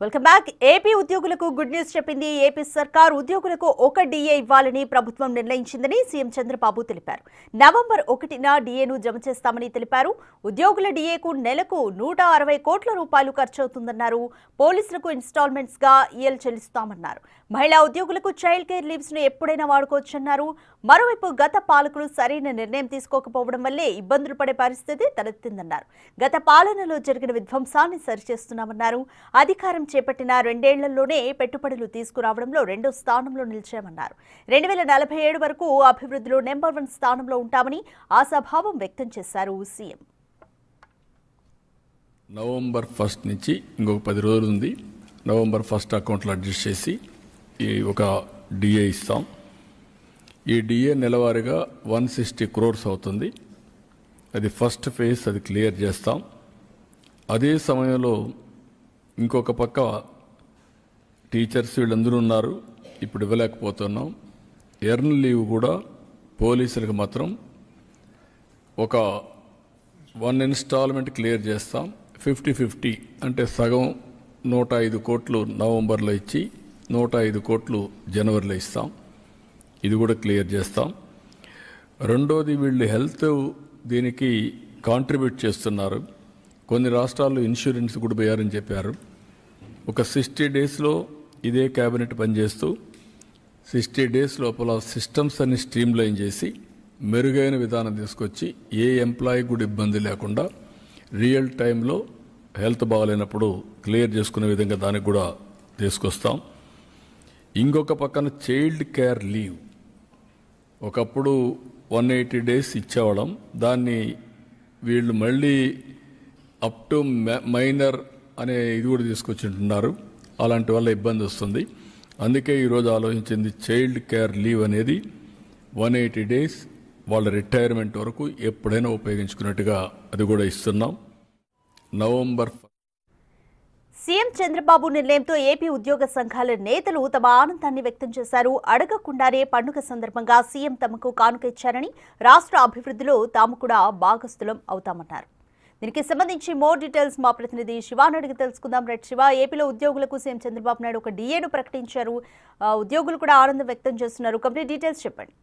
Welcome back. AP ఉద్యోగులకు good news చెప్పింది. AP సర్కార్ ఉద్యోగులకు ఒక డిఏ ఇవ్వాలని ప్రభుత్వం నిర్ణయించిందని సీఎం చంద్రబాబు తెలిపారు. నవంబర్ 1న డిఏను జమ చేస్తామని తెలిపారు. ఉద్యోగుల డిఏకు నెలకు 160 కోట్ల రూపాయలు ఖర్చవుతుందన్నారు. పోలీసులకు ఇన్స్టాల్మెంట్స్ గా ఈఎల్ చెల్లిస్తామన్నారు. మహిళా ఉద్యోగులకు చైల్డ్ కేర్ లీవ్స్ ను ఎప్పుడైనా వాడుకోవచ్చన్నారు. మరోవైపు గత పాలకులు సరైన నిర్ణయం తీసుకోకపోవడం వల్లే ఇబ్బందులు పడే పరిస్థితి తలెత్తిందన్నారు. గత పాలనలో జరిగిన విధ్వంసాన్ని సరిచేస్తున్నామన్నారు. అధికారం చేపట్టిన 2 ఏళ్లలోనే పెట్టుబడులు తీసుకురావడంలో 2వ స్థానంలో నిలిచామన్నారు. 2047 వరకు అభివృద్ధిలో నెంబర్ 1 స్థానంలో ఉంటామని ఆశాభావం వ్యక్తం చేశారు సీఎం. నవంబర్ 1 నుంచి ఇంకొక 10 రోజులు ఉంది. నవంబర్ 1 అకౌంట్లో అడ్జస్ట్ చేసి ఒక డిఏ ఇస్తాం. ఈ డిఏ నెలవారీగా 160 crores అవుతుంది. అది ఫస్ట్ ఫేజ్, అది క్లియర్ చేస్తాం. అదే సమయంలో ఇంకొక పక్క టీచర్స్ వీళ్ళందరూ ఉన్నారు, ఇప్పుడు ఇవ్వలేకపోతున్నాం. ఎర్న్ లీవ్ కూడా పోలీసులకు మాత్రం ఒక 1 ఇన్స్టాల్మెంట్ క్లియర్ చేస్తాం. 50-50 అంటే సగం 105 కోట్లు నవంబర్లో ఇచ్చి 105 కోట్లు జనవరిలో ఇస్తాం. ఇది కూడా క్లియర్ చేస్తాం. రెండోది, వీళ్ళు హెల్త్ దీనికి కాంట్రిబ్యూట్ చేస్తున్నారు. కొన్ని రాష్ట్రాల్లో ఇన్సూరెన్స్ కూడా పోయారని చెప్పారు. ఒక 60 డేస్లో ఇదే క్యాబినెట్ పనిచేస్తూ 60 డేస్ లోపల సిస్టమ్స్ అన్ని స్ట్రీమ్లైన్ చేసి మెరుగైన విధానం తీసుకొచ్చి ఏ ఎంప్లాయీ కూడా ఇబ్బంది లేకుండా రియల్ టైంలో హెల్త్ బాగాలేనప్పుడు క్లియర్ చేసుకునే విధంగా దానికి కూడా తీసుకొస్తాం. ఇంకొక పక్కన చైల్డ్ కేర్ లీవ్ ఒకప్పుడు 180 డేస్ ఇచ్చేవాళ్ళం. దాన్ని వీళ్ళు మళ్ళీ అప్ టు మైనర్ అనే ఇది కూడా తీసుకొచ్చింటున్నారు. అలాంటి వల్ల ఇబ్బంది వస్తుంది. అందుకే ఈరోజు ఆలోచించింది చైల్డ్ కేర్ లీవ్ అనేది 180 డేస్ వాళ్ళ రిటైర్మెంట్ వరకు ఎప్పుడైనా ఉపయోగించుకున్నట్టుగా అది కూడా ఇస్తున్నాం. నవంబర్ సీఎం చంద్రబాబు నిర్ణయంతో ఏపీ ఉద్యోగ సంఘాల నేతలు తమ ఆనందాన్ని వ్యక్తం చేశారు. అడగకుండానే పండుగ సందర్భంగా సీఎం తమకు కానుక ఇచ్చారని, రాష్ట్ర అభివృద్ధిలో తాము కూడా భాగస్థులం అవుతామన్నారు. దీనికి సంబంధించి మోర్ డీటెయిల్స్ మా ప్రతినిధి శివాని అడిగి తెలుసుకుందాం. రైట్ శివ, ఏపీలో ఉద్యోగులకు సీఎం చంద్రబాబు నాయుడు ఒక డిఏను ప్రకటించారు. ఉద్యోగులు కూడా ఆనందం వ్యక్తం చేస్తున్నారు. కంప్లీట్ డీటెయిల్స్ చెప్పండి.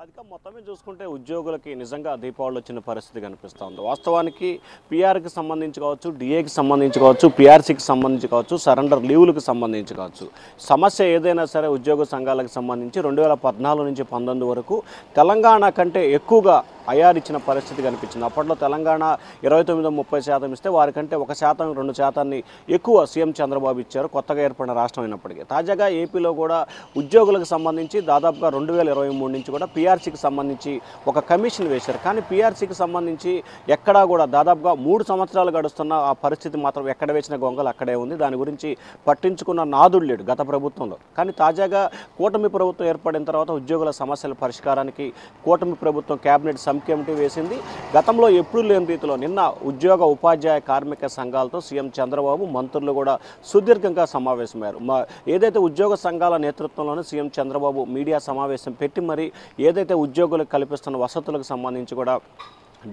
అధిక మొత్తమే చూసుకుంటే ఉద్యోగులకి నిజంగా దీపావళి వచ్చిన పరిస్థితి కనిపిస్తుంది. వాస్తవానికి పీఆర్కి సంబంధించి కావచ్చు, డిఏకి సంబంధించి కావచ్చు, పీఆర్సీకి సంబంధించి కావచ్చు, సరెండర్ లీవులకు సంబంధించి కావచ్చు, సమస్య ఏదైనా సరే ఉద్యోగ సంఘాలకు సంబంధించి 2014 నుంచి 19 వరకు తెలంగాణ కంటే ఎక్కువగా ఐఆర్ ఇచ్చిన పరిస్థితి కనిపించింది. అప్పట్లో తెలంగాణ 29-30% ఇస్తే వారికంటే 1%, 2% ఎక్కువ సీఎం చంద్రబాబు ఇచ్చారు, కొత్తగా ఏర్పడిన రాష్ట్రం అయినప్పటికీ. తాజాగా ఏపీలో కూడా ఉద్యోగులకు సంబంధించి దాదాపుగా 2023 నుంచి కూడా పీఆర్సీకి సంబంధించి ఒక కమిషన్ వేశారు. కానీ పీఆర్సీకి సంబంధించి ఎక్కడా కూడా దాదాపుగా 3 సంవత్సరాలు గడుస్తున్న ఆ పరిస్థితి మాత్రం ఎక్కడ వేసిన గొంగలు అక్కడే ఉంది. దాని గురించి పట్టించుకున్న నాదుడు లేడు గత ప్రభుత్వంలో. కానీ తాజాగా కూటమి ప్రభుత్వం ఏర్పడిన తర్వాత ఉద్యోగుల సమస్యల పరిష్కారానికి కూటమి ప్రభుత్వం కేబినెట్ కమిటీ వేసింది. గతంలో ఎప్పుడు లేని రీతిలో నిన్న ఉద్యోగ ఉపాధ్యాయ కార్మిక సంఘాలతో సీఎం చంద్రబాబు, మంత్రులు కూడా సుదీర్ఘంగా సమావేశమయ్యారు. ఏదైతే ఉద్యోగ సంఘాల నేతృత్వంలోనే సీఎం చంద్రబాబు మీడియా సమావేశం పెట్టి మరి ఏదైతే ఉద్యోగులకు కల్పిస్తున్న వసతులకు సంబంధించి కూడా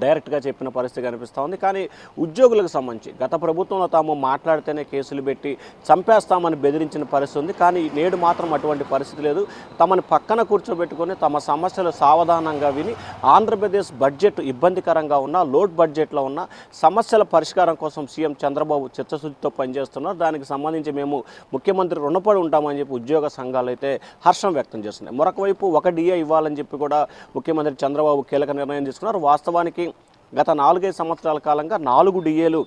డైరెక్ట్గా చెప్పిన పరిస్థితి కనిపిస్తూ ఉంది. కానీ ఉద్యోగులకు సంబంధించి గత ప్రభుత్వంలో తాము మాట్లాడితేనే కేసులు పెట్టి చంపేస్తామని బెదిరించిన పరిస్థితి ఉంది. కానీ నేడు మాత్రం అటువంటి పరిస్థితి లేదు. తమని పక్కన కూర్చోబెట్టుకొని తమ సమస్యలు సావధానంగా విని ఆంధ్రప్రదేశ్ బడ్జెట్ ఇబ్బందికరంగా ఉన్న, లోడ్ బడ్జెట్లో ఉన్న సమస్యల పరిష్కారం కోసం సీఎం చంద్రబాబు చిత్తశుద్ధితో పనిచేస్తున్నారు. దానికి సంబంధించి మేము ముఖ్యమంత్రి రుణపడి ఉంటామని చెప్పి ఉద్యోగ సంఘాలు అయితే హర్షం వ్యక్తం చేస్తున్నాయి. మరొక వైపు ఒక డిఏ ఇవ్వాలని చెప్పి కూడా ముఖ్యమంత్రి చంద్రబాబు కీలక నిర్ణయం తీసుకున్నారు. వాస్తవానికి గత 4-5 సంవత్సరాల కాలంగా 4 డిఏలు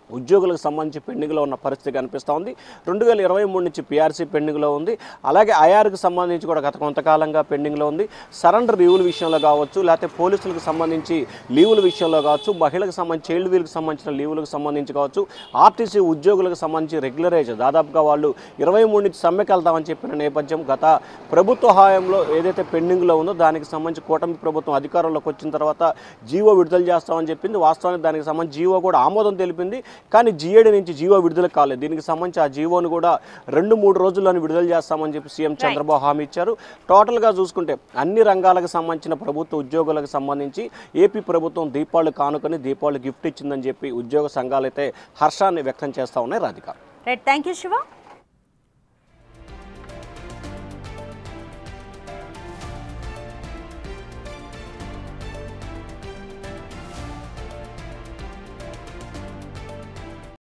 ఉద్యోగులకు సంబంధించి పెండింగ్లో ఉన్న పరిస్థితి కనిపిస్తూ ఉంది. 2023 నుంచి పీఆర్సీ పెండింగ్లో ఉంది. అలాగే ఐఆర్కి సంబంధించి కూడా గత కొంతకాలంగా పెండింగ్లో ఉంది. సరెండర్ లీవుల విషయంలో కావచ్చు, లేకపోతే పోలీసులకు సంబంధించి లీవుల విషయంలో కావచ్చు, మహిళలకు సంబంధించి చైల్డ్ వీల్కి సంబంధించిన లీవులకు సంబంధించి కావచ్చు, ఆర్టీసీ ఉద్యోగులకు సంబంధించి రెగ్యులరైజ్ దాదాపుగా వాళ్ళు 23 నుంచి సమ్మెకి వెళ్తామని చెప్పిన నేపథ్యం గత ప్రభుత్వ హయాంలో ఏదైతే పెండింగ్లో ఉందో దానికి సంబంధించి కూటమి ప్రభుత్వం అధికారంలోకి వచ్చిన తర్వాత జీవో విడుదల చేస్తామని చెప్పింది. వాస్తవానికి దానికి సంబంధించి జీవో కూడా ఆమోదం తెలిపింది. కానీ జిఏడి నుంచి జీవో విడుదల కాలేదు. దీనికి సంబంధించి ఆ జీవోను కూడా 2-3 రోజుల్లోనే విడుదల చేస్తామని చెప్పి సీఎం చంద్రబాబు హామీ ఇచ్చారు. టోటల్గా చూసుకుంటే అన్ని రంగాలకు సంబంధించిన ప్రభుత్వ ఉద్యోగులకు సంబంధించి ఏపీ ప్రభుత్వం దీపావళి కానుకొని దీపావళి గిఫ్ట్ ఇచ్చిందని చెప్పి ఉద్యోగ సంఘాలు అయితే హర్షాన్ని వ్యక్తం చేస్తూ ఉన్నాయి. Radhika. Right, thank you Shiva.